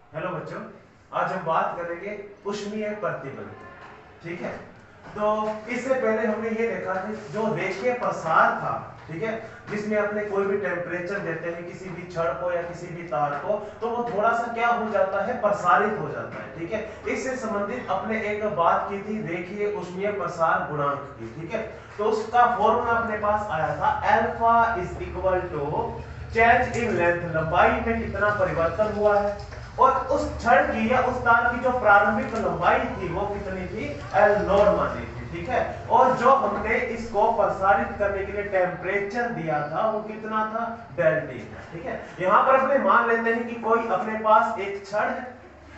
Hello बच्चों, आज हम बात करेंगे ऊष्मीय प्रतिबल। ठीक है, तो इससे पहले हमने ये देखा कि जो रेखीय प्रसार था, ठीक है, जिसमें अपने कोई भी टेम्परेचर देते हैं किसी भी छड़ को या किसी भी तार को, तो वो थोड़ा सा क्या हो जाता है, प्रसारित हो जाता है। ठीक है, इससे संबंधित अपने एक बात की थी रेखीय ऊष्मीय प्रसार गुणांक की। ठीक है, तो उसका फॉर्मूला अपने पास आया था alpha is equal to change in length, लंबाई में कितना परिवर्तन हुआ है, और उस छड़ की या उस तार की जो प्रारंभिक लंबाई थी वो कितनी थी, एल नॉट मानी थी। ठीक है, और जो हमने इसको प्रसारित करने के लिए टेम्परेचर दिया था वो कितना था, डेल टी। ठीक है, यहां पर अपने मान लेते हैं कि कोई अपने पास एक छड़ है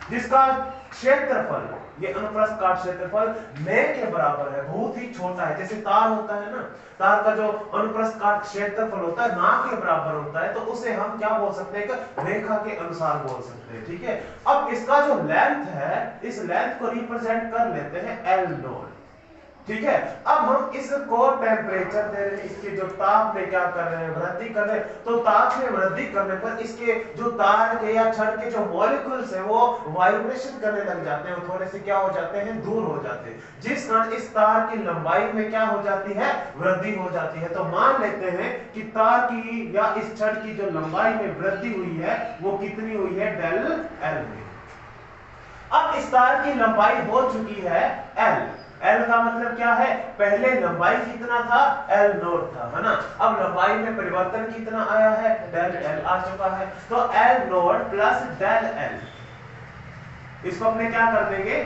जिसका क्षेत्रफल, ये अनुप्रस्थ काट क्षेत्रफल न के बराबर है, बहुत ही छोटा है। जैसे तार होता है ना, तार का जो अनुप्रस्थ काट क्षेत्रफल होता है ना के बराबर होता है, तो उसे हम क्या बोल सकते हैं, रेखा के अनुसार बोल सकते हैं। ठीक है, अब इसका जो लेंथ है, इस लेंथ को रिप्रेजेंट कर लेते हैं एल नॉट। ठीक है, अब हम इसको टेम्परेचर दे रहे हैं, इसके जो ताप में क्या कर रहे हैं, वृद्धि कर रहे हैं, तो ताप में वृद्धि करने पर इसके जो तार के या छड़ के जो मॉलिक्यूल्स है वो वाइब्रेशन करने लग जाते हैं, थोड़े से क्या हो जाते हैं, दूर हो जाते हैं, जिस कारण इस तार की लंबाई में क्या हो जाती है, वृद्धि हो जाती है। तो मान लेते हैं कि तार की या इस छड़ की जो लंबाई में वृद्धि हुई है वो कितनी हुई है, डेल एल में। अब इस तार की लंबाई हो चुकी है एल, एल का मतलब क्या है, पहले लंबाई कितना था, एल नॉट था, है ना। अब लंबाई में परिवर्तन कितना आया है, डेल एल आ चुका है, तो L naught plus del L, इसको अपने क्या कर देंगे,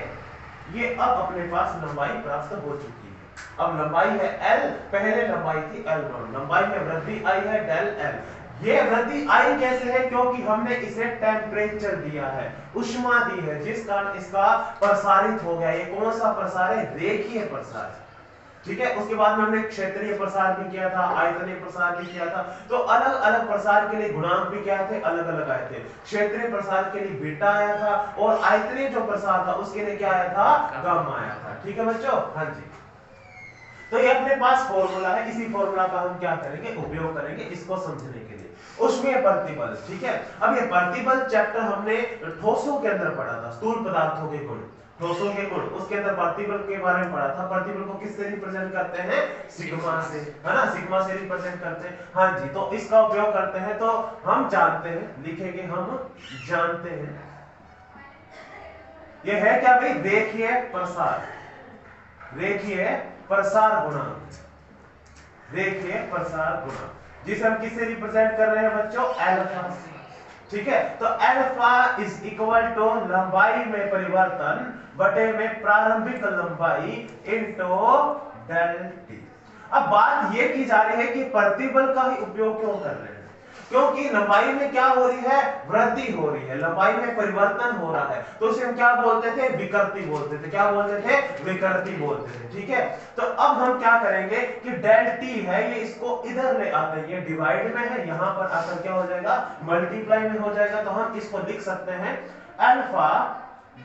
ये अब अपने पास लंबाई प्राप्त हो चुकी है। अब लंबाई है एल, पहले लंबाई थी एल नॉट, लंबाई में वृद्धि आई है डेल एल। ये वृद्धि आई कैसे है, क्योंकि हमने इसे टेम्परेचर दिया है, उष्मा दी है, जिस कारण इसका प्रसारित हो गया। ये कौन सा प्रसार है, रेखीय प्रसार। ठीक है, उसके बाद में हमने क्षेत्रीय प्रसार भी किया था, आयतनीय प्रसार भी किया था, तो अलग अलग प्रसार के लिए गुणांक भी क्या थे, अलग अलग आए थे। क्षेत्रीय प्रसार के लिए बीटा आया था, और आयतनीय जो प्रसार था उसके लिए क्या आया था, गामा आया था। ठीक है बच्चों, हाँ जी, तो ये अपने पास फॉर्मूला है, इसी फॉर्मूला का हम क्या करेंगे, उपयोग करेंगे इसको समझने के लिए। ऊष्मीय प्रतिबल, ठीक है, अब ये प्रतिबल चैप्टर हमने ठोसों के अंदर पढ़ा था, स्थूल पदार्थों के गुण, ठोसों के गुण, उसके अंदर प्रतिबल के बारे में पढ़ा था। प्रतिबल को किससे रिप्रेजेंट करते हैं, सिग्मा से, है ना, सिग्मा से रिप्रेजेंट करते हैं। हाँ जी, तो इसका उपयोग करते हैं, तो हम जानते हैं, लिखेंगे हम जानते हैं, ये है क्या भाई, रेखीय प्रसार, रेखीय प्रसार गुणांक, रेखीय प्रसार गुणांक, जिसे हम किससे रिप्रेजेंट कर रहे हैं बच्चों, अल्फा से। ठीक है, तो अल्फा इज इक्वल टू लंबाई में परिवर्तन बटे में प्रारंभिक लंबाई इनटू डेल टी। अब बात यह की जा रही है कि प्रतिबल का ही उपयोग क्यों कर रहे हैं, क्योंकि लंबाई में क्या हो रही है, वृद्धि हो रही है, लंबाई में परिवर्तन हो रहा है, तो उसे हम क्या बोलते थे, विकृति बोलते थे। क्या बोलते थे, विकृति बोलते थे। ठीक है, तो अब हम क्या करेंगे कि डेल टी है, ये इसको इधर ले आते हैं, ये डिवाइड में है, यहां पर आकर क्या हो जाएगा, मल्टीप्लाई में हो जाएगा, तो हम इसको लिख सकते हैं अल्फा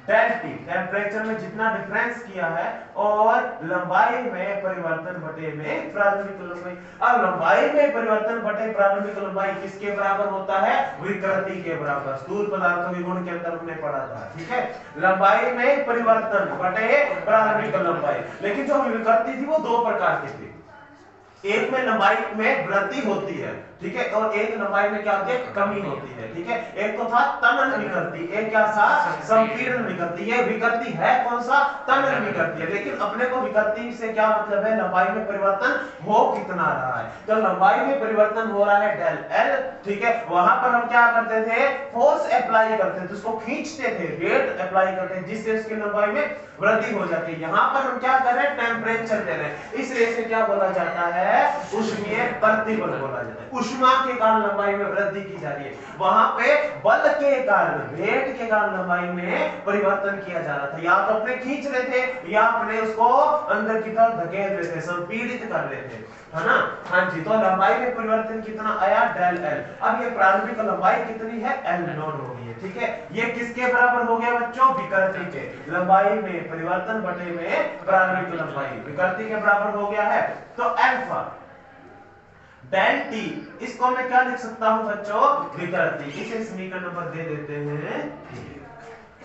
डेल टी, टेम्परेचर में जितना डिफरेंस किया है, और लंबाई में परिवर्तन बटे में प्रारंभिक लंबाई। अब लंबाई में परिवर्तन बटे प्रारंभिक लंबाई किसके बराबर होता है, विकृति के बराबर, स्थूल पदार्थों के गुण के अंदर हमने पढ़ा था। ठीक है, लंबाई में परिवर्तन बटे प्रारंभिक लंबाई, लेकिन जो विकृति थी वो दो प्रकार की थी, एक में लंबाई में वृद्धि होती है, ठीक है, और एक लंबाई में क्या होती है, कमी होती है। ठीक है, एक तो था तनन विकृति, एक क्या था, संपीड़न विकृति। ये विकृति है कौन सा, तनन विकृति है, लेकिन अपने को विकृति से क्या मतलब है, लंबाई में परिवर्तन हो कितना रहा है, तो लंबाई में परिवर्तन हो रहा है डेल एल। ठीक है, वहां पर हम क्या करते थे, फोर्स अप्लाई करते थे, उसको खींचते थे, वेट अप्लाई करते थे, जिससे उसकी लंबाई में वृद्धि हो जाती है। यहां पर हम क्या कर रहे हैं, टेम्परेचर दे रहे हैं, इसलिए इसे क्या बोला जाता है, ऊष्मीय प्रतिबल बोला जाता है। ऊष्मा के कारण लंबाई में वृद्धि की जा रही है, वहां पे बल के कारण, वेट के कारण लंबाई में परिवर्तन किया जा रहा था, या तो अपने खींच रहे थे या अपने उसको अंदर की तरफ धकेल रहे थे, संपीड़ित कर रहे थे, है ना। हाँ जी, तो लंबाई में परिवर्तन कितना आया, डेल एल। अब ये प्रारंभिक लंबाई कितनी है, एल नॉट हो गई है। ठीक है, ये किसके बराबर हो गया बच्चों, विकृति के, लंबाई में परिवर्तन बटे में प्रारंभिक लंबाई विकृति के बराबर हो गया है। तो अल्फा डेल टी, इसको मैं क्या लिख सकता हूं बच्चों, विकृति। इसे समीकरण नंबर दे देते हैं।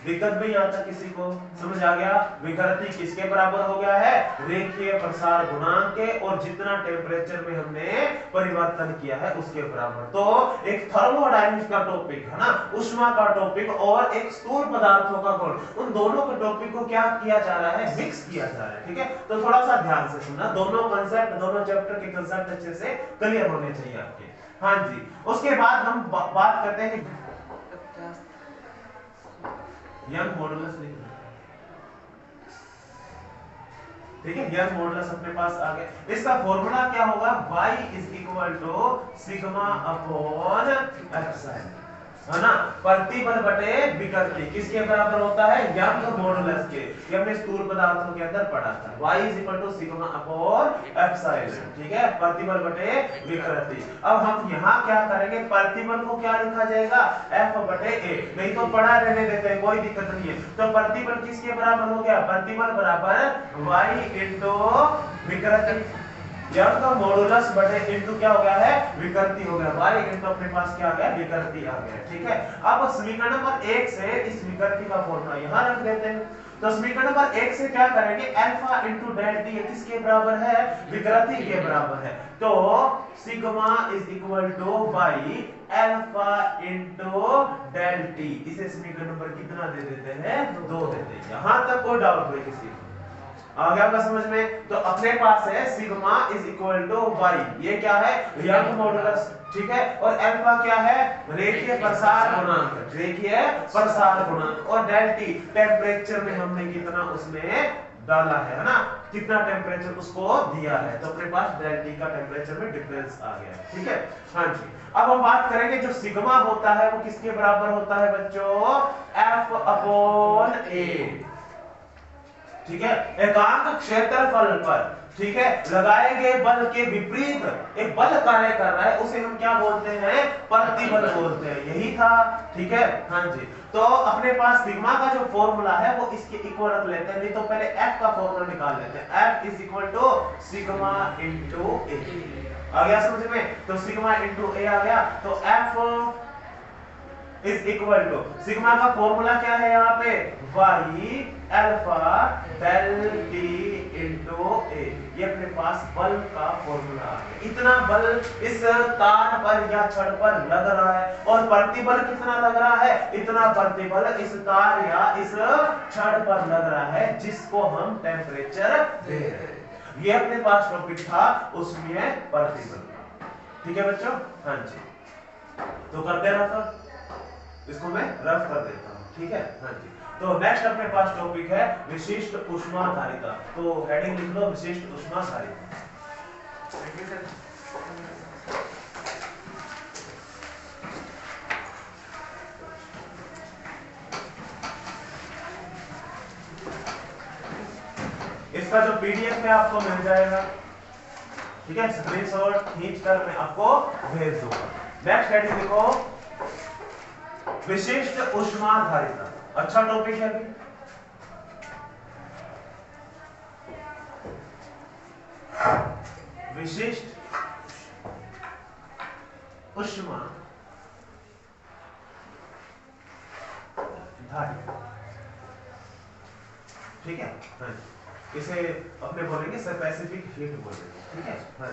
दिक्कत भी यहाँ तक किसी को समझ आ गया? विकृति किसके बराबर हो गया है? रेखीय प्रसार गुणांक के, और जितना टेम्परेचर में हमने परिवर्तन किया है उसके बराबर। तो एक थर्मोडायनामिक्स का टॉपिक है ना, उष्मा का टॉपिक, और एक स्थूल पदार्थों का गुण, उन दोनों के टॉपिक को क्या किया जा रहा है? मिक्स किया जा रहा है। ठीक है, तो थोड़ा सा ध्यान से सुनना, दोनों कंसेप्ट, दोनों चैप्टर के कंसेप्ट अच्छे से क्लियर होने चाहिए आपके। हाँ जी, उसके बाद हम बात करते हैं यंग मॉडुलस लिखना। ठीक है, यंग मॉडुलस अपने पास आ गया। इसका फॉर्मूला क्या होगा? y is equal to sigma upon epsilon, है ना, प्रतिबल बटे विकृति किसके बराबर होता है? यंग मॉडुलस के। ये हमने स्थूल पदार्थों के अंदर पढ़ा था, y is equal to sigma upon epsilon. ठीक है, प्रतिबल बटे विकृति। अब हम यहाँ क्या करेंगे? प्रतिबल को क्या लिखा जाएगा? F बटे A, नहीं तो पढ़ा रहने देते हैं, कोई दिक्कत नहीं है। तो प्रतिबल किसके बराबर हो गया? प्रतिबल बराबर y इंटू विकृति, यंग मॉडुलस बटे इंटू क्या हो गया है? विकृति हो गया। y इंटू अपने पास क्या आ गया? विकृति आ गया। ठीक है, अब समीकरण नंबर 1 से इस विकृति का फॉर्मूला यहां रख देते हैं। तो समीकरण नंबर 1 से क्या करेंगे? अल्फा इंटू डेल टी किसके बराबर है? विकृति के बराबर है। तो sigma is equal to Y alpha into del T, इसे समीकरण नंबर कितना दे देते हैं? 2 देते हैं। यहां तक कोई डाउट नहीं किसी को? आ गया आपका समझ में? तो अपने पास है sigma is equal to Y, ये क्या है? Young modulus. ठीक है, और अल्फा क्या है? रेखीय प्रसार गुणांक, रेखीय प्रसार गुणांक, और डेल टी टेम्परेचर में हमने कितना उसमें डाला है ना, कितना टेम्परेचर उसको दिया है, तो अपने पास डेल टी का टेम्परेचर में डिफरेंस आ गया। ठीक है, हाँ जी। अब हम बात करेंगे जो सिग्मा होता है वो किसके बराबर होता है बच्चों? F upon A। ठीक है, एकांक क्षेत्रफल पर, ठीक है, लगाए गए बल के विपरीत एक बल कार्य कर रहा है, उसे हम क्या बोलते हैं? प्रतिबल बोलते हैं। यही था। ठीक है, हाँ जी। तो अपने पास सिग्मा का जो फॉर्मूला है वो इसके इक्वल रख लेते हैं, नहीं तो पहले F का फॉर्मूला निकाल लेते हैं। F is equal to sigma into A। आ गया समझ में? तो सिग्मा इंटू A आ गया, तो F is equal to, sigma का फॉर्मूला क्या है यहाँ पे? y alpha delta into A. ये अपने पास बल का फॉर्मूला है। इतना बल इस तार पर या छड़ पर लग रहा है, और प्रतिबल कितना लग रहा है? इतना प्रतिबल इस तार या इस छड़ पर लग रहा है, जिसको हम टेम्परेचर दे रहे हैं। ये अपने पास टॉपिक था, उसमें प्रतिबल। ठीक है बच्चों? हाँ जी, तो कर देना था, इसको मैं रफ कर देता हूं। ठीक है, हाँ जी। तो नेक्स्ट अपने पास टॉपिक है विशिष्ट ऊष्माधारिता। तो हेडिंग लिख लो, विशिष्ट ऊष्माधारिता। इसका जो पीडीएफ है आपको मिल जाएगा। ठीक है, स्क्रीनशॉट खींचकर मैं आपको भेज दूंगा। नेक्स्ट हेडिंग लिखो, विशिष्ट ऊष्माधारिता। अच्छा टॉपिक है अभी। विशिष्ट ऊष्मा धारिता। ठीक है, हाँ, इसे अपने बोलेंगे स्पेसिफिक हीट बोलेंगे। ठीक है, हाँ,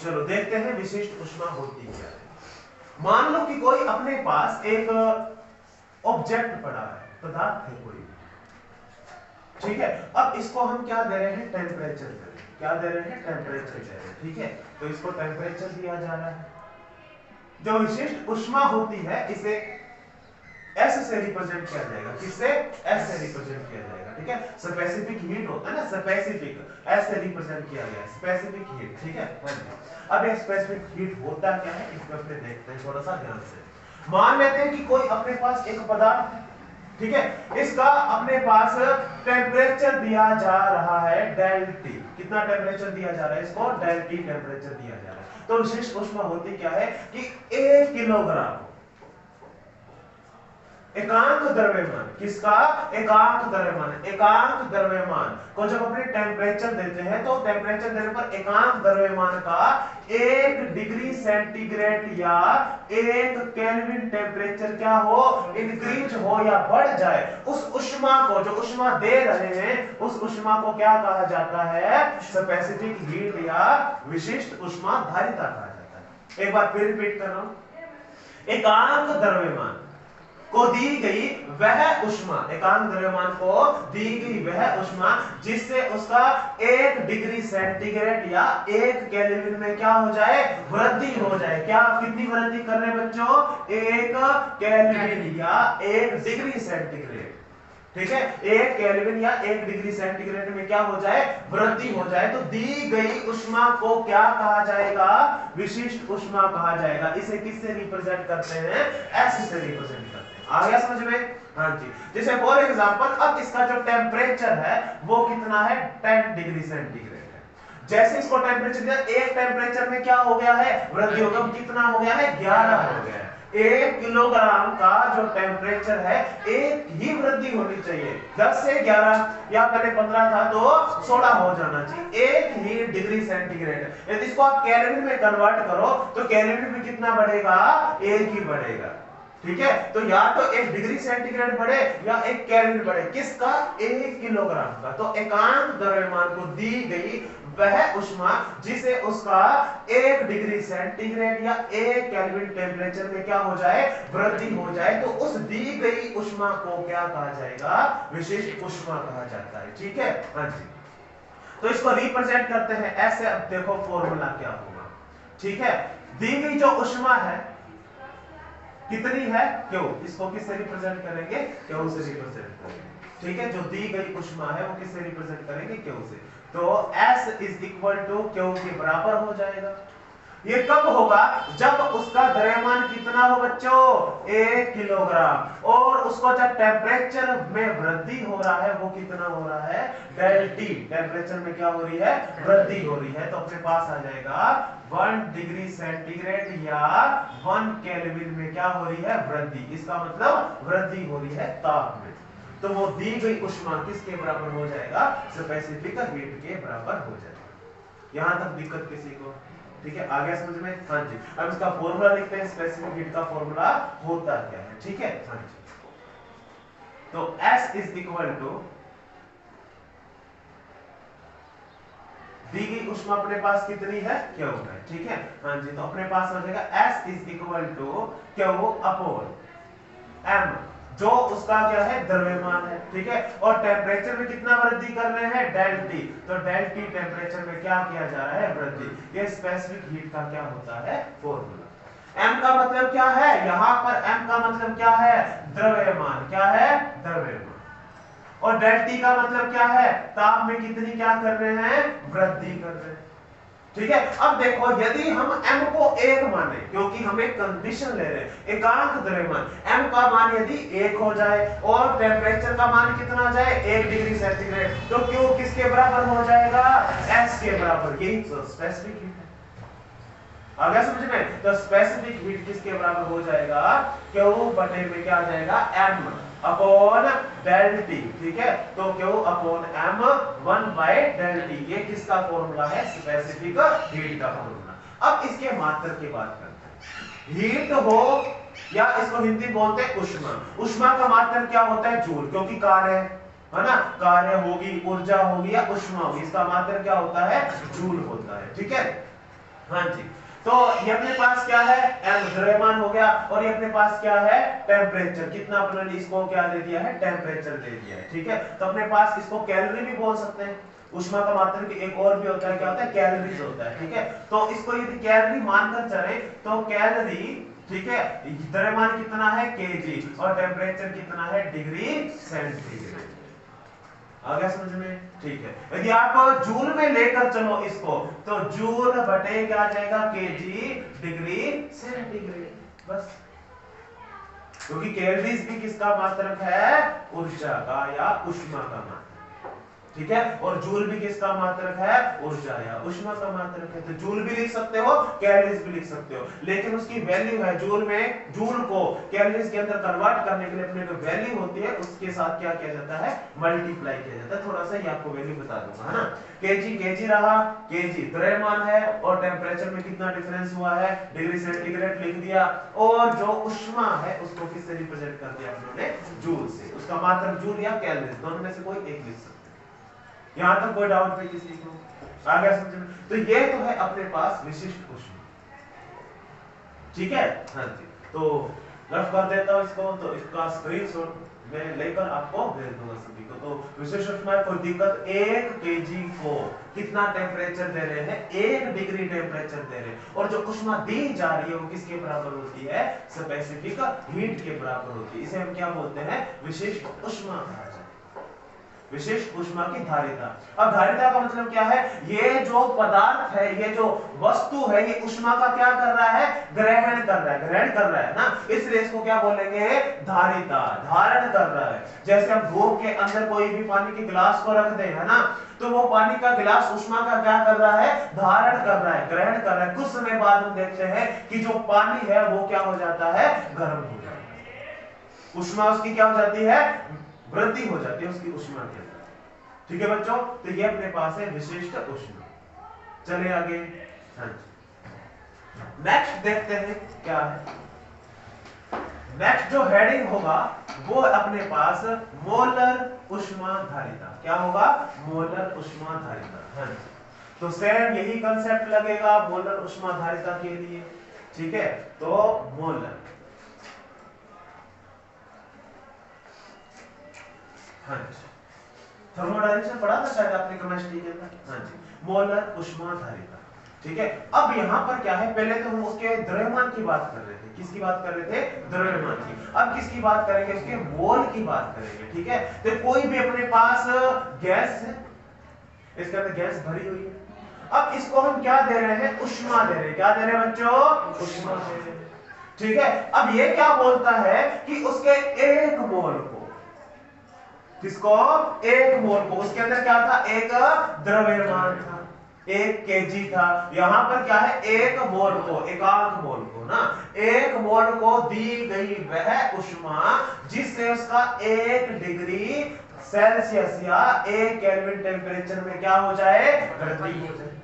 चलो देखते हैं विशिष्ट ऊष्मा होती क्या है। मान लो कि कोई अपने पास एक ऑब्जेक्ट पड़ा है, पदार्थ है कोई। ठीक है, अब इसको हम क्या दे रहे हैं? टेम्परेचर दे रहे हैं। क्या दे रहे हैं? टेम्परेचर दे रहे हैं। ठीक है, तो इसको टेम्परेचर दिया जा रहा है। जो विशिष्ट ऊष्मा होती है इसे S से रिप्रेजेंट किया जाएगा। किससे? S से रिप्रेजेंट किया जाएगा। ठीक है, स्पेसिफिक हीट होता है ना, स्पेसिफिक S से रिप्रेजेंट किया गया, स्पेसिफिक हीट। ठीक है, अब ये स्पेसिफिक हीट होता क्या है, इसको अपने देखते हैं थोड़ा सा ध्यान से। मान लेते हैं कि कोई अपने पास एक पदार्थ है, ठीक है, इसका अपने पास टेम्परेचर दिया जा रहा है डेल टी। कितना टेम्परेचर दिया जा रहा है इसको? डेल टी टेम्परेचर दिया जा रहा है। तो विशिष्ट ऊष्मा होती क्या है कि 1 किलोग्राम एकांक द्रव्यमान, किसका? एकांक द्रव्यमान। एकांक द्रव्यमान को जब अपने टेम्परेचर देते हैं तो टेम्परेचर देने पर एकांक द्रव्यमान का 1 डिग्री सेंटीग्रेड या 1 केल्विन टेम्परेचर क्या हो, इंक्रीज हो या बढ़ जाए, उस ऊष्मा को, जो ऊष्मा दे रहे हैं उस ऊष्मा को क्या कहा जाता है? स्पेसिफिक हीट या विशिष्ट ऊष्मा धारिता कहा जाता है। एक बार फिर रिपीट कर रहा हूं, एकांक द्रव्यमान को दी गई वह ऊष्मा, एकांक द्रव्यमान को दी गई वह ऊष्मा जिससे उसका 1 डिग्री सेंटीग्रेड या 1 केल्विन में क्या हो जाए? वृद्धि हो जाए। क्या, कितनी वृद्धि कर रहे हैं बच्चों? 1 केल्विन या 1 डिग्री सेंटीग्रेड, ठीक है, 1 केल्विन या 1 डिग्री सेंटीग्रेड में क्या हो जाए? वृद्धि हो जाए। तो दी गई ऊष्मा को क्या कहा जाएगा? विशिष्ट ऊष्मा कहा जाएगा। इसे किससे रिप्रेजेंट करते हैं? एस से रिप्रेजेंट करते हैं। आ गया समझ में? हाँ जी। जैसे फॉर एग्जांपल अब इसका जो टेम्परेचर है वो कितना है? 10 डिग्री सेंटीग्रेड है। जैसे इसको टेम्परेचर दिया, एक टेम्परेचर में क्या हो गया है? वृद्धि हो गई। कितना हो गया है? 11 हो गया है। 1 किलोग्राम का जो टेम्परेचर है एक ही वृद्धि होनी चाहिए। 10 से 11 या पहले 15 था तो 16 हो जाना चाहिए। 1 ही डिग्री सेंटीग्रेड। यदि इसको आप केल्विन में कन्वर्ट करो तो केल्विन में कितना बढ़ेगा? 1 ही बढ़ेगा, ठीक है। तो या तो 1 डिग्री सेंटीग्रेड बढ़े या 1 केल्विन बढ़े, किसका? 1 किलोग्राम का। तो एकांक द्रव्यमान को दी गई वह ऊष्मा जिसे उसका 1 डिग्री सेंटीग्रेड या 1 केल्विन टेम्परेचर में क्या हो जाए? वृद्धि हो जाए, तो उस दी गई ऊष्मा को क्या कहा जाएगा? विशिष्ट ऊष्मा कहा जाता है, ठीक है। हाँ जी। तो इसको रिप्रेजेंट करते हैं ऐसे। अब देखो फॉर्मूला क्या होगा, ठीक है। दी गई जो ऊष्मा है कितनी है? क्यू। इसको किससे रिप्रेजेंट करेंगे? क्यू से रिप्रेजेंट करेंगे, ठीक है। जो दी गई ऊष्मा है वो किससे रिप्रेजेंट करेंगे? क्यू से। तो S is equal to Q के बराबर हो जाएगा। ये कब होगा? जब उसका द्रव्यमान कितना हो बच्चों? 1 किलोग्राम। और उसको जब टेम्परेचर में वृद्धि हो रहा है, वो कितना हो रहा है? Del T. टेम्परेचर में क्या हो रही है? वृद्धि हो रही है। तो अपने पास आ जाएगा 1 डिग्री सेंटीग्रेड या 1 केल्विन में क्या हो रही है? वृद्धि। इसका मतलब वृद्धि हो रही है ताप में। तो वो दी गई ऊष्मा किसके बराबर हो जाएगा? स्पेसिफिक हीट के बराबर हो जाएगा। यहां तक दिक्कत किसी को? ठीक है, आ गया समझ में? हाँ जी। अब इसका फॉर्मूला लिखते हैं, स्पेसिफिक हीट का फॉर्मूला होता क्या है, ठीक है। हाँ जी। तो S इज इक्वल टू, दी गई ऊष्मा अपने पास कितनी है? क्यू है, ठीक है। हाँ जी। तो अपने पास हो जाएगा S is equal to Q upon M, जो उसका क्या है? द्रव्यमान है, ठीक है। और टेम्परेचर में कितना वृद्धि कर रहे हैं? Del T. तो डेल टी टेम्परेचर में क्या किया जा रहा है? वृद्धि। ये स्पेसिफिक हीट का क्या होता है? फॉर्मूला। M का मतलब क्या है? यहां पर M का मतलब क्या है? द्रव्यमान। क्या है? द्रव्यमान। और डेल टी का मतलब क्या है? ताप में कितनी क्या कर रहे हैं? वृद्धि कर रहे हैं, ठीक है। अब देखो, यदि हम m को 1 माने, क्योंकि हम एक कंडीशन ले रहे हैं, एकांक द्रव्यमान, m का मान यदि 1 हो जाए और टेम्परेचर का मान कितना जाए? 1 डिग्री सेंटीग्रेड, तो क्यू किसके बराबर हो जाएगा? S के बराबर। यही तो स्पेसिफिक हीट है। आ गया समझ में? तो स्पेसिफिक हीट किसके बराबर हो जाएगा? क्यू बटे में क्या आ जाएगा? m अपॉन डेल टी, ठीक है। तो Q upon m 1 by del T. ये किसका फॉर्मूला है? स्पेसिफिक हीट का फॉर्मूला। अब इसके मात्रक की बात करते हैं। हीट हो या इसको हिंदी बोलते हैं ऊष्मा। ऊष्मा का मात्रक क्या होता है? जूल, क्योंकि कार्य है ना, कार्य होगी, ऊर्जा होगी या ऊष्मा होगी, इसका मात्रक क्या होता है? जूल होता है, ठीक है। हाँ जी। तो ये अपने पास क्या है? m द्रव्यमान हो गया, और ये अपने पास क्या है? टेम्परेचर। कितना अपने इसको क्या दे दिया है? टेम्परेचर दे दिया है, ठीक है। तो अपने पास इसको कैलोरी भी बोल सकते हैं। ऊष्मा का मात्रक एक और भी होता है, क्या होता है? कैलोरीज होता है, ठीक है। तो इसको यदि कैलोरी मानकर चले तो कैलोरी, ठीक है, द्रव्यमान कितना है? केजी, और टेम्परेचर कितना है? Degree centigrade. आ गया समझ में? ठीक है। यदि आप जूल में लेकर चलो इसको, तो जूल बटे क्या आ जाएगा? केजी डिग्री सेंटीग्रेड, बस। क्योंकि कैलोरीज भी किसका मात्रक है? ऊर्जा का या ऊष्मा का मात्रक, ठीक है, और जूल भी किसका मात्रक है? ऊर्जा या उष्मा का मात्रक है। तो जूल भी लिख सकते हो, कैलोरीज भी लिख सकते हो, लेकिन उसकी वैल्यू है जूल में, जूल को कैलोरीज के अंदर कन्वर्ट करने के लिए अपने जो वैल्यू होती है उसके साथ क्या किया जाता है? मल्टीप्लाई किया जाता है। थोड़ा सा ये आपको वैल्यू बता दूंगा, है ना। केजी केजी रहा, केजी द्रव्यमान है, और टेम्परेचर में कितना डिफरेंस हुआ है? डिग्री सेंटीग्रेड लिख दिया, और जो उष्मा है उसको किससे रिप्रेजेंट कर दिया अपने? जूल से। उसका मात्रक जूल या कैलोरीज, दोनों में से कोई एक लिख सकते। यहां तक कोई डाउट नहीं किसी को? आगे समझ में? तो ये तो है अपने पास विशिष्ट उष्मा, ठीक है। हाँ जी, तो रफ कर देता हूं इसको, तो इसका स्क्रीनशॉट मैं लेकर आपको भेज दूंगा सभी को। तो विशिष्ट उष्मा कोई दिक्कत, 1 केजी को कितना टेम्परेचर दे रहे हैं? 1 डिग्री टेम्परेचर दे रहे हैं, और जो उष्मा दी जा रही है वो किसके बराबर होती है? स्पेसिफिक हीट के बराबर होती है। इसे हम क्या बोलते हैं? विशिष्ट उष्मा कहा जाता है, विशिष्ट उष्मा की धारिता। अब धारिता का मतलब क्या है? ये जो पदार्थ है, ये जो वस्तु है, ये उष्मा का क्या कर रहा है? ग्रहण कर रहा है, ग्रहण कर रहा है ना, इसलिए इसको क्या बोलेंगे? धारिता, धारण कर रहा है। जैसे हम धूप के अंदर कोई भी पानी के गिलास को रख दें, है ना, तो वो पानी का गिलास उष्मा का क्या कर रहा है? धारण कर रहा है, ग्रहण कर रहा है। कुछ समय बाद हम देखते हैं कि जो पानी है वो क्या हो जाता है? गर्म हो जाता है, उष्मा उसकी क्या हो जाती है? वृद्धि हो जाती है उसकी उष्मा के अंदर, ठीक है बच्चों। तो ये अपने पास है विशिष्ट उष्मा। चलिए आगे। हाँ जी, नेक्स्ट देखते हैं क्या है। नेक्स्ट जो हेडिंग होगा वो अपने पास मोलर उष्मा धारिता। क्या होगा? मोलर उष्मा धारिता। हाँ जी, तो सेम यही कंसेप्ट लगेगा मोलर उष्मा धारिता के लिए, ठीक है। तो मोलर, हाँ जी, थर्मोडायनेमिक्स पढ़ा था शायद आपने केमिस्ट्री के अंदर। हाँ जी, मोलर उष्मा धारिता, ठीक है। अब यहाँ पर क्या है? पहले तो हम उसके द्रव्यमान की बात कर रहे थे। किसकी बात कर रहे थे? द्रव्यमान की। अब किसकी बात करेंगे? उसके मोल की बात करेंगे, ठीक है। तो कोई भी अपने पास गैस है, इसके अंदर गैस भरी हुई है। अब इसको हम क्या दे रहे हैं? उष्मा दे रहे हैं। क्या दे रहे हैं बच्चों? उष्मा दे रहे हैं, ठीक है। अब ये क्या बोलता है कि उसके 1 मोल को, किसको? 1 मोल को, उसके अंदर क्या था? एक द्रव्यमान था, 1 केजी था। यहां पर क्या है? 1 मोल को, एकांक मोल को ना, 1 मोल को दी गई वह उष्मा जिससे उसका 1 डिग्री सेल्सियस या 1 केल्विन टेम्परेचर में क्या हो जाए? वृद्धि हो जाए,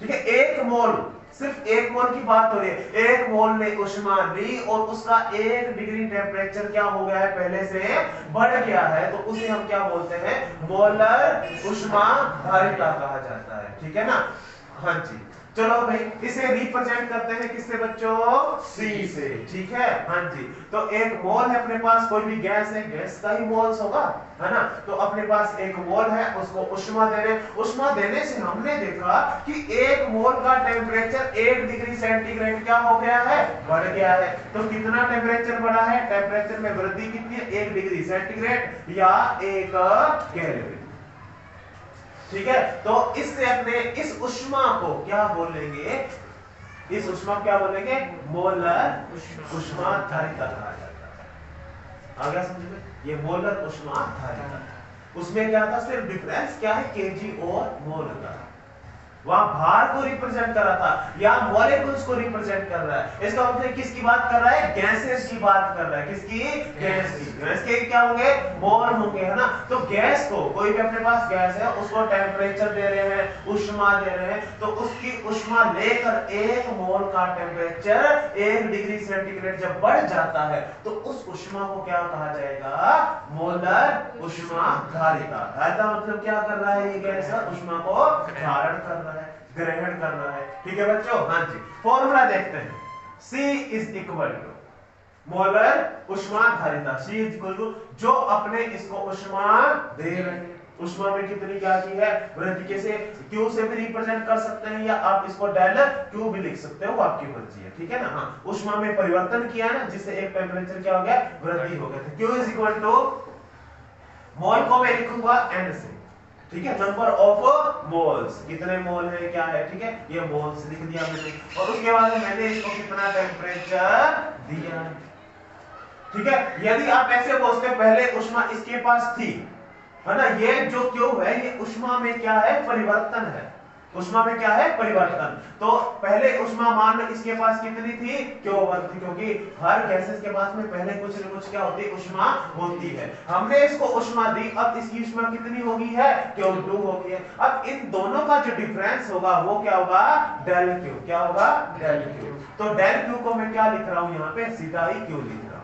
ठीक है। 1 मोल, सिर्फ 1 मोल की बात हो रही है। 1 मोल ने उष्मा ली और उसका 1 डिग्री टेम्परेचर क्या हो गया है? पहले से बढ़ गया है, तो उसे हम क्या बोलते हैं? मोलर उष्मा धारिता कहा जाता है, ठीक है ना। हाँ जी, चलो भाई, इसे रिप्रेजेंट करते हैं किससे बच्चों? C से, ठीक है। हाँ जी, तो 1 मोल है अपने पास, कोई भी गैस है, गैस का ही मोल्स होगा, है ना। तो अपने पास 1 मोल है, उसको उष्मा दे रहे। उष्मा देने से हमने देखा कि 1 मोल का टेम्परेचर 1 डिग्री सेंटीग्रेड क्या हो गया है? बढ़ गया है। तो कितना टेम्परेचर बढ़ा है? टेम्परेचर में वृद्धि कितनी है? 1 डिग्री सेंटीग्रेड या 1 केल्विन, ठीक है। तो इससे अपने इस उष्मा को क्या बोलेंगे? इस उष्मा को क्या बोलेंगे? मोलर उष्मा धारिता कहा जाता है। आ गया समझ में? ये मोलर उष्मा धारिता, उसमें क्या था? सिर्फ डिफरेंस क्या है? केजी और मोल का। वहां भार को रिप्रेजेंट कर रहा था, या मॉलिक्यूल्स को रिप्रेजेंट कर रहा है। इसका मतलब किसकी बात कर रहा है? गैसेस की बात कर रहा है। किसकी? गैस की। गैस के क्या होंगे? मोल होंगे, है ना। तो गैस को, कोई भी अपने पास गैस है, उसको टेम्परेचर दे रहे हैं, उष्मा दे रहे हैं, तो उसकी उष्मा लेकर 1 मोल का टेम्परेचर 1 डिग्री सेंटीग्रेड जब बढ़ जाता है तो उस उष्मा को क्या कहा जाएगा? मोलर उष्मा धारिता। धारिता मतलब क्या कर रहा है? ये गैस उष्मा को धारण कर रहा है, ग्रहण कर रहा है, ठीक है बच्चों। हाँ जी, फॉर्मूला देखते हैं। C is equal to molar उष्मा धारिता, C इज इक्वल टू जो अपने इसको उष्मा दे रहे हैं, उष्मा में कितनी क्या की है? वृद्धि। कैसे? Q से भी रिप्रेजेंट कर सकते हैं, या आप इसको डेल Q भी लिख सकते हो, वो आपकी मर्जी है, ठीक है ना। हाँ, उष्मा में परिवर्तन किया ना, जिससे एक टेम्परेचर क्या हो गया? वृद्धि हो गया। Q इज इक्वल टू, मोल को मैं लिखूंगा N से, ठीक है, नंबर ऑफ मोल्स, कितने मोल है, क्या है, ठीक है, ये मोल्स लिख दिया मैंने। और उसके बाद मैंने इसको कितना टेम्परेचर दिया, ठीक है। यदि आप ऐसे पूछते पहले उष्मा इसके पास थी, है ना। ये जो क्यू है ये ऊष्मा में क्या है, परिवर्तन है। ऊष्मा में क्या है, परिवर्तन। तो पहले ऊष्मा मान इसके पास कितनी थी, Q1 थी, क्योंकि हर गैसेस के पास में पहले कुछ न कुछ क्या होती है, ऊष्मा होती है। हमने इसको ऊष्मा दी, अब इसकी ऊष्मा कितनी हो गई है, Q2 हो गई है। अब इन दोनों का जो डिफरेंस होगा वो क्या होगा, डेल Q। क्या होगा, डेल Q। तो डेल Q को मैं क्या लिख रहा हूं यहाँ पे, सीधा ही Q लिख रहा हूं।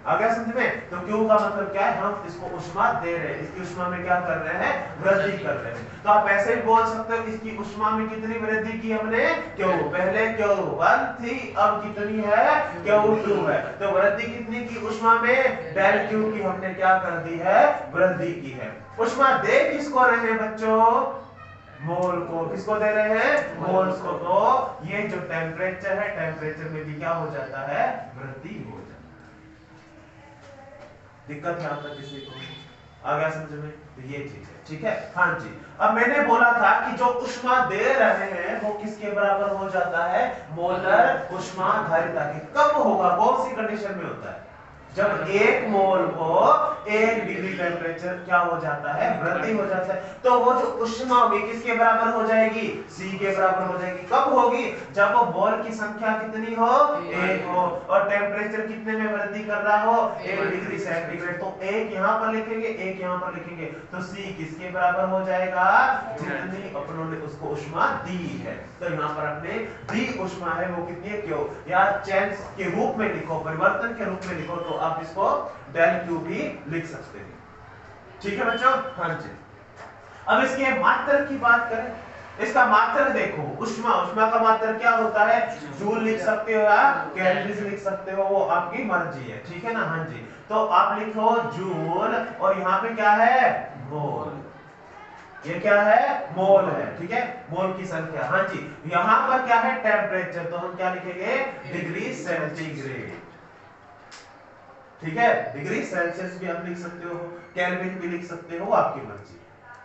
आ गया समझ में। तो Q का मतलब क्या है, हम इसको ऊष्मा दे रहे हैं, इसकी ऊष्मा में क्या कर रहे हैं, वृद्धि कर रहे हैं। तो आप ऐसे ही बोल सकते हो इसकी ऊष्मा में कितनी वृद्धि की हमने, Q। पहले Q1 थी, अब कितनी है, Q2 है। तो वृद्धि कितनी की ऊष्मा में, डेल Q की हमने क्या कर दी है, वृद्धि की है। ऊष्मा दे किसको रहे हैं बच्चों, मोल को। किसको दे रहे हैं, मोल्स को। तो ये जो टेम्परेचर है, टेम्परेचर में भी क्या हो जाता है, वृद्धि हो जाता है। दिक्कत यहाँ तक किसी को आ गया समझ में। तो ये चीज है, ठीक है। हाँ जी, अब मैंने बोला था कि जो ऊष्मा दे रहे हैं वो किसके बराबर हो जाता है, मोलर ऊष्मा धारिता के। कब होगा, कौन सी कंडीशन में होता है, जब एक मोल को 1 डिग्री टेम्परेचर क्या हो जाता है, वृद्धि हो जाता है। तो वो जो ऊष्मा होगी किसके बराबर हो जाएगी, C के बराबर हो जाएगी। कब होगी, जब वो मोल की संख्या कितनी हो, 1 हो, और टेम्परेचर कितने में वृद्धि कर रहा हो, 1 डिग्री सेंटीग्रेड। तो 1 यहाँ पर लिखेंगे, 1 यहाँ पर लिखेंगे, तो C किसके बराबर हो जाएगा, जितनी अपनों ने उसको ऊष्मा दी है। तो यहाँ पर अपने दी ऊष्मा है वो कितनी है, क्यों, या चेंज के रूप में लिखो, परिवर्तन के रूप में लिखो, तो आप इसको डेल Q भी लिख सकते हैं। ठीक है बच्चों, हाँ जी। अब इसके मात्रक की बात करें, इसका मात्रक देखो, ऊष्मा, ऊष्मा का मात्रक क्या होता है, जूल लिख सकते हो या कैलोरीज लिख सकते हो, वो आपकी मर्जी है, ठीक है ना। हाँ जी, तो आप लिखो जूल, और यहाँ पे क्या है, मोल। ये क्या है, मोल है, ठीक है, मोल की संख्या। हाँ जी, यहाँ पर क्या है, टेम्परेचर, तो हम क्या लिखेंगे, डिग्री सेंटीग्रेड, ठीक है। डिग्री सेल्सियस भी आप लिख सकते हो, केल्विन भी लिख सकते हो, आपकी मर्जी,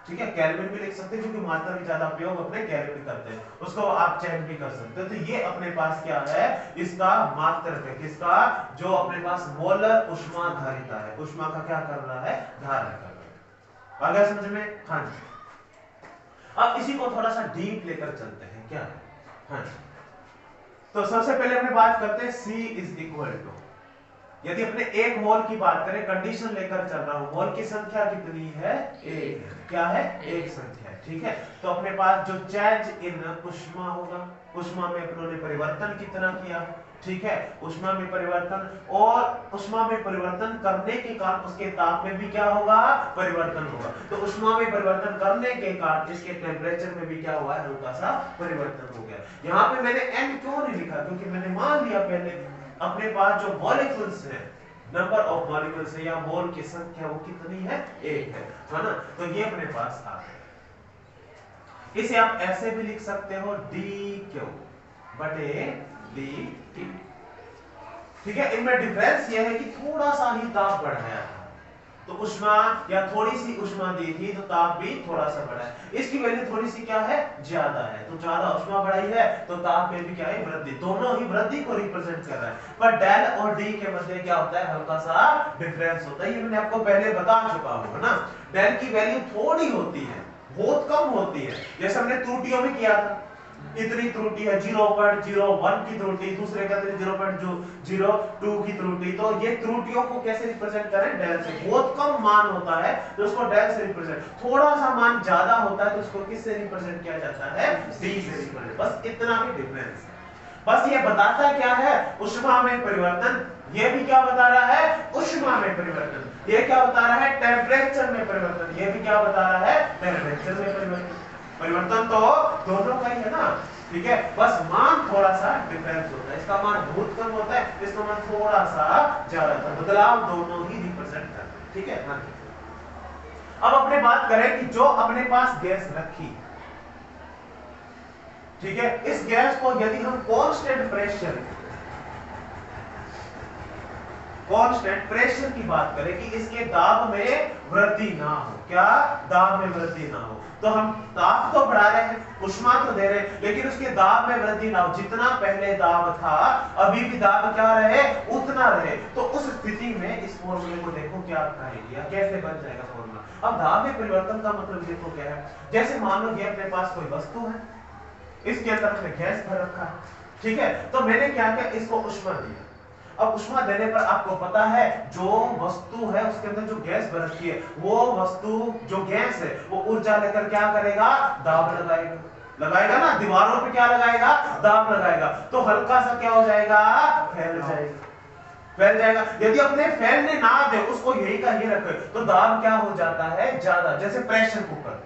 ठीक है। केल्विन भी लिख सकते हो क्योंकि मात्रा में ज्यादा प्रयोग अपने केल्विन करते हैं, उसको आप चेंज भी कर सकते हो। तो ये अपने पास क्या है, इसका मात्रक है, किसका, जो अपने पास मोलर ऊष्मा धारिता है, ऊष्मा का क्या कर रहा है, धारण कर रहा है। आ गया समझ में। हाँ जी, अब इसी को थोड़ा सा डीप लेकर चलते हैं, क्या है। हाँ जी, तो सबसे पहले अपने बात करते हैं C इज इक्वल टू, यदि अपने 1 मोल की बात करें, कंडीशन लेकर चल रहा हूं, मोल की संख्या कितनी है, 1। क्या है, 1 संख्या है, ठीक है। तो अपने पास जो चेंज इन ऊष्मा होगा, ऊष्मा में अपनों ने परिवर्तन कितना किया, ठीक है, ऊष्मा में परिवर्तन, और ऊष्मा में परिवर्तन करने के कारण उसके ताप में भी क्या होगा, परिवर्तन होगा। तो ऊष्मा में परिवर्तन करने के कारण इसके टेम्परेचर में भी क्या हुआ है, हल्का सा परिवर्तन हो गया। यहाँ पे मैंने n क्यों नहीं लिखा, क्योंकि मैंने मान लिया पहले अपने पास जो मॉलिक्यूल्स है, नंबर ऑफ मॉलिक्यूल्स है या मोल की संख्या वो कितनी है, 1 है ना। तो ये अपने पास आ गया। इसे आप ऐसे भी लिख सकते हो dQ बटे dt, ठीक है। इनमें डिफरेंस ये है कि थोड़ा सा ही ताप बढ़ाया था, तो ऊष्मा या थोड़ी सी ऊष्मा दी थी, तो ताप भी थोड़ा सा बढ़ा है। इसकी वैल्यू थोड़ी सी क्या है, ज्यादा है, तो ज्यादा ऊष्मा बढ़ाई है, तो ताप में भी क्या है, वृद्धि। दोनों ही वृद्धि को रिप्रेजेंट कर रहा है, पर डेल और डी के मध्य क्या होता है, हल्का सा डिफरेंस होता है। ये मैंने आपको पहले बता चुका हूं, है ना। डेल की वैल्यू थोड़ी होती है, बहुत कम होती है, जैसे हमने त्रुटियों में किया था, इतनी त्रुटि है, 0.01 की त्रुटि, दूसरे का 0.02 की त्रुटि। तो ये त्रुटियों को कैसे रिप्रेजेंट करें, डेल से। बहुत कम मान होता है तो उसको डेल से रिप्रेजेंट, थोड़ा सा मान ज्यादा होता है तो उसको किससे रिप्रेजेंट किया जाता है, डी से रिप्रेजेंट। बस इतना ही डिफरेंस है। बस ये बताता क्या है, ऊष्मा में परिवर्तन। ये भी क्या बता रहा है, ऊष्मा में परिवर्तन। ये क्या बता रहा है, टेम्परेचर में परिवर्तन। ये भी क्या बता रहा है, टेम्परेचर में परिवर्तन। परिवर्तन तो दोनों का ही है ना, ठीक है। बस मान थोड़ा सा डिफरेंस होता है, इसका मान बहुत कम होता है, इसका मान थोड़ा सा ज्यादा होता है। बदलाव दोनों ही रिप्रेजेंट करते हैं, ठीक है। हाँ, अब अपने बात करें कि जो अपने पास गैस रखी, ठीक है, इस गैस को यदि हम कांस्टेंट प्रेशर कांस्टेंट प्रेशर की बात करें कि इसके दाब में वृद्धि ना हो, क्या दाब में वृद्धि ना हो, तो हम दाब तो बढ़ा रहे हैं, ऊष्मा तो दे रहे हैं, लेकिन उसके दाब में वृद्धि ना हो, जितना पहले दाब था अभी भी दाब क्या रहे, उतना रहे। तो उस स्थिति में इस फॉर्मूले को देखो क्या कहेगी या कैसे बन जाएगा फॉर्मूला। अब दाब में परिवर्तन का मतलब देखो क्या है, जैसे मान लो ये अपने पास कोई वस्तु है, इसके अंदर हमने गैस भर रखा है, ठीक है, तो मैंने क्या किया, इसको ऊष्मा दिया। अब ऊष्मा देने पर आपको पता है जो वस्तु है उसके अंदर जो गैस भर रखी है, वो वस्तु जो गैस है वो ऊर्जा लेकर क्या करेगा, दाब लगाएगा, लगाएगा ना, दीवारों पे क्या लगाएगा, दाब लगाएगा, तो हल्का सा क्या हो जाएगा, फैल जाएगा, फैल जाएगा। यदि अपने फैलने ना दे, उसको यही का ही रखे, तो दाब क्या हो जाता है, ज्यादा। जैसे प्रेशर कुकर,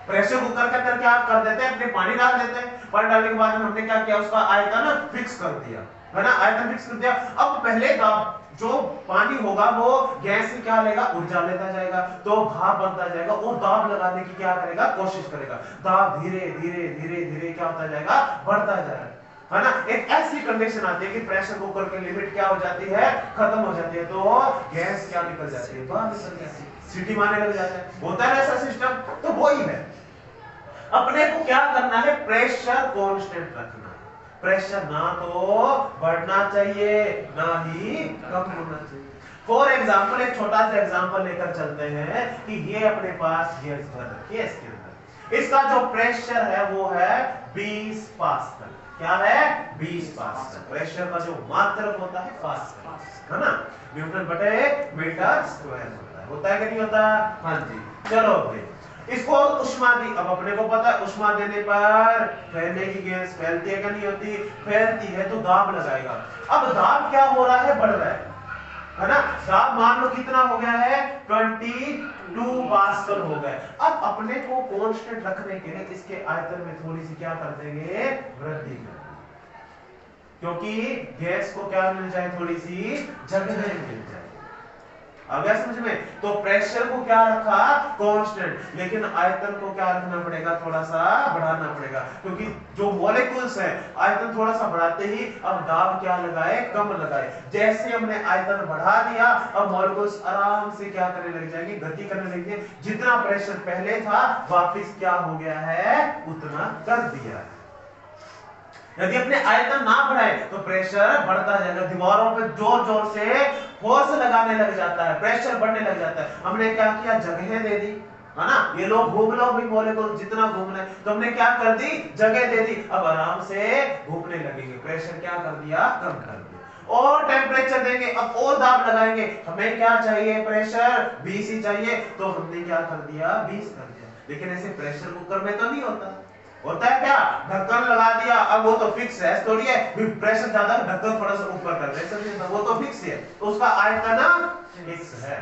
प्रेशर कुकर के अंदर क्या कर देते हैं, अपने पानी डाल देते हैं, पानी डालने के बाद में हमने क्या किया, उसका आयतन फिक्स कर दिया, है ना, आयतन फिक्स कर दिया। अब पहले दाब जो पानी होगा वो गैस से क्या लेगा, ऊर्जा लेता जाएगा, तो भाप बनता जाएगा और दाब लगाने की क्या करेगा, कोशिश करेगा, दाब धीरे धीरे धीरे धीरे क्या होता जाएगा, बढ़ता जाएगा, है ना। एक ऐसी कंडीशन आती है कि प्रेशर कुकर की लिमिट क्या हो जाती है, खत्म हो जाती है, तो गैस क्या निकल जाती है, बाहर निकल जाती है, सीटी मारने लग जाता है, होता है ऐसा सिस्टम। तो वही है, अपने को क्या करना है, प्रेशर कांस्टेंट रखना, प्रेशर ना तो बढ़ना चाहिए ना ही कम होना चाहिए। फॉर एग्जांपल एक छोटा सा एग्जांपल लेकर चलते हैं कि ये अपने पास गैस भर रखी है, इसके अंदर इसका जो प्रेशर है वो है 20 पास्कल, क्या है, 20 पास्कल। प्रेशर का जो मात्रक होता है पास्कल, है ना, न्यूटन बटे मीटर स्क्वायर होता है कि नहीं होता, हाँ जी। चलो भाई इसको ऊष्मा दी, अब अपने को पता है ऊष्मा देने पर फैलने की गैस फैलती है क्या, नहीं होती, फैलती है, तो दाब लगाएगा। अब दाब क्या हो रहा है, बढ़ रहा है ना, दाब मान लो कितना हो गया है, 22 पास्कल हो गए। अब अपने को कांस्टेंट रखने के लिए इसके आयतन में थोड़ी सी क्या कर देंगे, वृद्धि कर देंगे, क्योंकि गैस को क्या मिल जाए, थोड़ी सी जगह मिल जाए। आ गया समझ में, तो प्रेशर को क्या रखा, कांस्टेंट, लेकिन आयतन को क्या रखना पड़ेगा, थोड़ा सा बढ़ाना पड़ेगा, क्योंकि जो मॉलिक्यूल्स है आयतन थोड़ा सा बढ़ाते ही अब दाब क्या लगाए, कम लगाए। जैसे हमने आयतन बढ़ा दिया, अब मॉलिक्यूल्स आराम से क्या करने लग जाएंगे, गति करने लगेंगे, जितना प्रेशर पहले था वापिस क्या हो गया है, उतना कर दिया है। यदि अपने आयतन ना बढ़ाए तो प्रेशर बढ़ता जाएगा, दीवारों पे जोर जोर से फोर्स लगाने लग जाता है, प्रेशर बढ़ने लग जाता है। हमने क्या किया, जगह दे दी, है ना, ये लोग घूम लो भी मॉलिक्यूल जितना घूमना है, तो हमने क्या कर दी, जगह दे दी, अब आराम से घूमने लगेंगे, प्रेशर क्या कर दिया, कम कर दिया। और टेम्परेचर देंगे, अब और दाब लगाएंगे, हमें क्या चाहिए, प्रेशर 20 ही चाहिए, तो हमने क्या कर दिया, 20 कर दिया। लेकिन ऐसे प्रेशर कुकर में तो नहीं होता, होता है क्या, ढक्कन लगा दिया, अब वो तो फिक्स है, थोड़ी है प्रेशर ज्यादा, ढक्कन थोड़ा सा ऊपर कर दे, वो तो फिक्स है, तो उसका आयतन फिक्स है।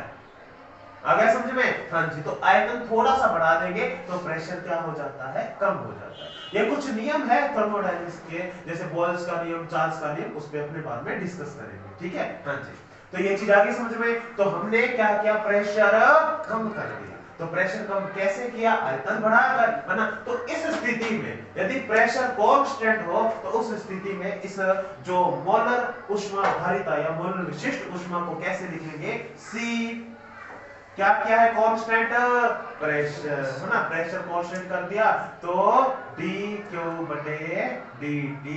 आ गया समझ में, हाँ जी। तो आयतन थोड़ा सा बढ़ा देंगे तो प्रेशर क्या हो जाता है, कम हो जाता है। ये कुछ नियम है थर्मोडायनेमिक्स के, जैसे बॉयल्स का नियम, चार्ल्स का नियम, उस पे अपने बाद में डिस्कस करेंगे, ठीक है, हाँ जी। तो ये चीज आ गई समझ में। तो हमने क्या किया, प्रेशर कम कर दिया, तो प्रेशर कम कैसे किया, आयतन बढ़ाकर, है ना। तो इस स्थिति में यदि प्रेशर कांस्टेंट हो तो उस स्थिति में इस जो मोलर ऊष्मा धारिता या मोलर विशिष्ट ऊष्मा को कैसे लिखेंगे, C क्या किया है, कांस्टेंट प्रेशर, है ना, प्रेशर कांस्टेंट कर दिया, तो dQ बटे dt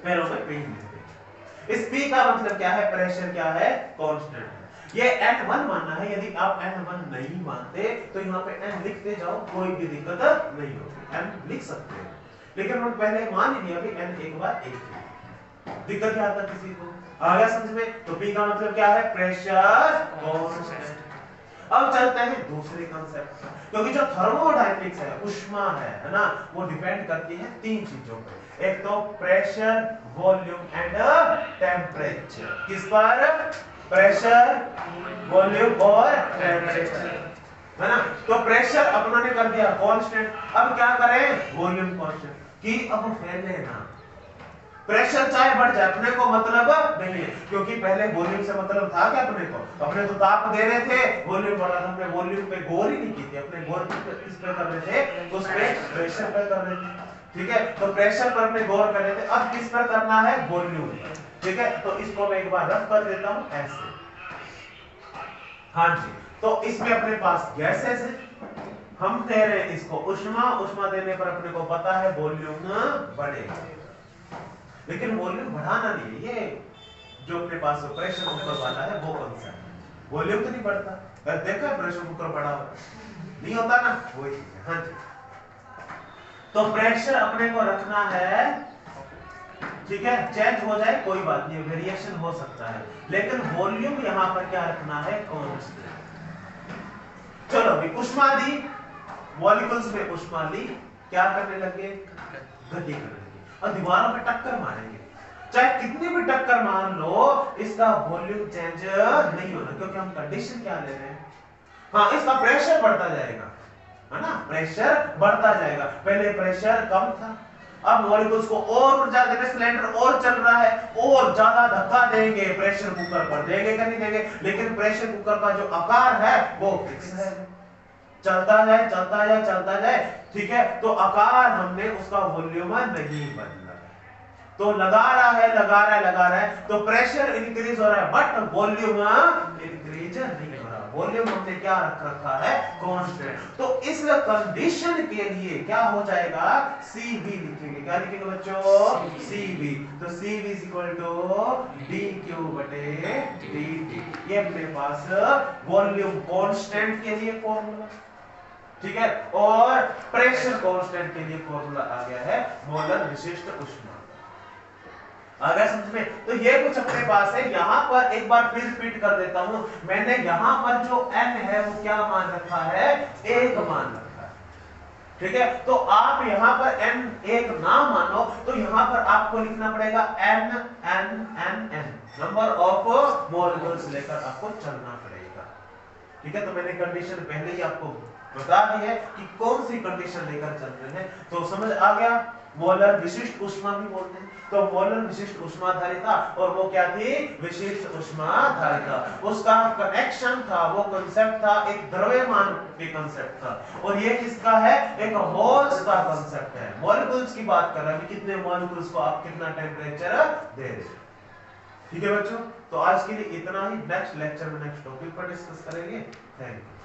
पैरों में P लिखते हैं। इस P का मतलब क्या है, प्रेशर क्या है, कांस्टेंट है। ये N1 मानना है, यदि आप N1 नहीं मानते तो यहाँ पे N लिखते जाओ, कोई भी दिक्कत नहीं होगी, N लिख सकते हैं, लेकिन हम पहले मान ही लिया कि N एक बार एक है, दिक्कत क्या आता किसी को, आ गया समझ में। तो P का मतलब क्या है, प्रेशर कांस्टेंट। अब चलते हैं दूसरे कंसेप्ट, क्योंकि जो थर्मोडायनेमिक्स है, ऊष्मा है ना, वो डिपेंड करती है तीन चीजों पर, एक तो प्रेशर, वॉल्यूम एंड टेम्परेचर। किस पर, प्रेशर, वॉल्यूम और टेम्परेचर, है ना। तो प्रेशर अपनों ने कर दिया कांस्टेंट, अब क्या करें, वॉल्यूम कांस्टेंट, कि अब फैले ना, प्रेशर चाहे बढ़ जाए अपने को मतलब नहीं है, क्योंकि पहले वॉल्यूम से मतलब था क्या अपने को, अपने तो ताप दे रहे थे, वॉल्यूम बढ़ा था, हमने वॉल्यूम पे गौर ही नहीं की थी, अपने गौर किस पे कर रहे थे, तो उस पे प्रेशर पे कर रहे थे, ठीक है। तो प्रेशर पर हमने गौर कर रहे थे, अब किस पर करना है, वॉल्यूम, ठीक है, तो इसको मैं एक बार रफ कर देता हूं ऐसे। हाँ जी, तो इसमें अपने पास गैसेस है, हम दे रहे हैं इसको उष्मा, उष्मा देने पर अपने को पता है वॉल्यूम बढ़ेगा, लेकिन वॉल्यूम बढ़ाना नहीं है, ये जो अपने पास प्रेशर कुकर वाला है वो कंसेप्ट है, वॉल्यूम तो नहीं बढ़ता। देखा है प्रेशर कुकर बड़ा हुआ नहीं होता ना, वही चीज है। हाँ जी, तो प्रेशर अपने को रखना है, ठीक है, चेंज हो जाए कोई बात नहीं, वेरिएशन हो सकता है, लेकिन वॉल्यूम यहां पर क्या रखना है, कांस्टेंट। चलो अभी उष्मा दी, मॉलिक्यूल्स में उष्मा ली, क्या करने लगे, गति करने लगे, और दीवारों पे टक्कर मारेंगे, चाहे कितनी भी टक्कर मार लो, इसका वॉल्यूम चेंज नहीं होना, क्योंकि हम कंडीशन क्या ले रहे हैं, हाँ इसका प्रेशर बढ़ता जाएगा, है ना, प्रेशर बढ़ता जाएगा, पहले प्रेशर कम था, अब मॉलिक्यूल्स को और ऊर्जा देने, सिलेंडर और चल रहा है, और ज्यादा धक्का देंगे प्रेशर कुकर पर, देंगे कि नहीं देंगे, लेकिन प्रेशर कुकर का जो आकार है वो फिक्स है, चलता जाए चलता जाए चलता जाए, ठीक है, तो आकार हमने उसका वॉल्यूम नहीं बदला, तो लगा रहा है लगा रहा है लगा रहा है, तो प्रेशर इंक्रीज हो रहा है, बट वॉल्यूम इंक्रीज नहीं हो रहा, वॉल्यूम हमने क्या रखा है, कांस्टेंट। तो इस कंडीशन के लिए क्या हो जाएगा, CV लिखेंगे, क्या लिखेंगे बच्चों, CV, तो CV is equal to dQ बटे dt, ये अपने पास वॉल्यूम कांस्टेंट के लिए फॉर्मूला, ठीक है, और प्रेशर कांस्टेंट के लिए फॉर्मूला आ गया है मोलर विशिष्ट उष्मा, आ गया समझ में। तो ये कुछ अपने पास है, यहां पर एक बार फिर रिपीट कर देता हूं, मैंने यहां पर जो n है वो क्या मान रखा है, 1 मान रखा है, ठीक है, तो आप यहां पर n 1 ना मानो, तो यहां पर आपको लिखना पड़ेगा n n n n, number of molecules लेकर आपको चलना पड़ेगा, ठीक है, तो मैंने कंडीशन पहले ही आपको बता दी है कि कौन सी कंडीशन लेकर चल रहे हैं, तो समझ आ गया, मोलर विशिष्ट उष्मा भी बोलते हैं, तो मोलर विशिष्ट उष्मा धारिता, और वो क्या थी, विशिष्ट उष्मा धारिता, उसका कनेक्शन था, वो कांसेप्ट था एक द्रव्यमान के कांसेप्ट था, और ये किसका है, एक मोल्स का कांसेप्ट है, मॉलिक्यूल्स की बात कर रहा है, कितने मॉलिक्यूल्स को आप कितना टेंपरेचर दे रहे हैं, ठीक है बच्चों। तो आज के लिए इतना ही, नेक्स्ट लेक्चर में नेक्स्ट टॉपिक पर डिस्कस करेंगे, थैंक यू।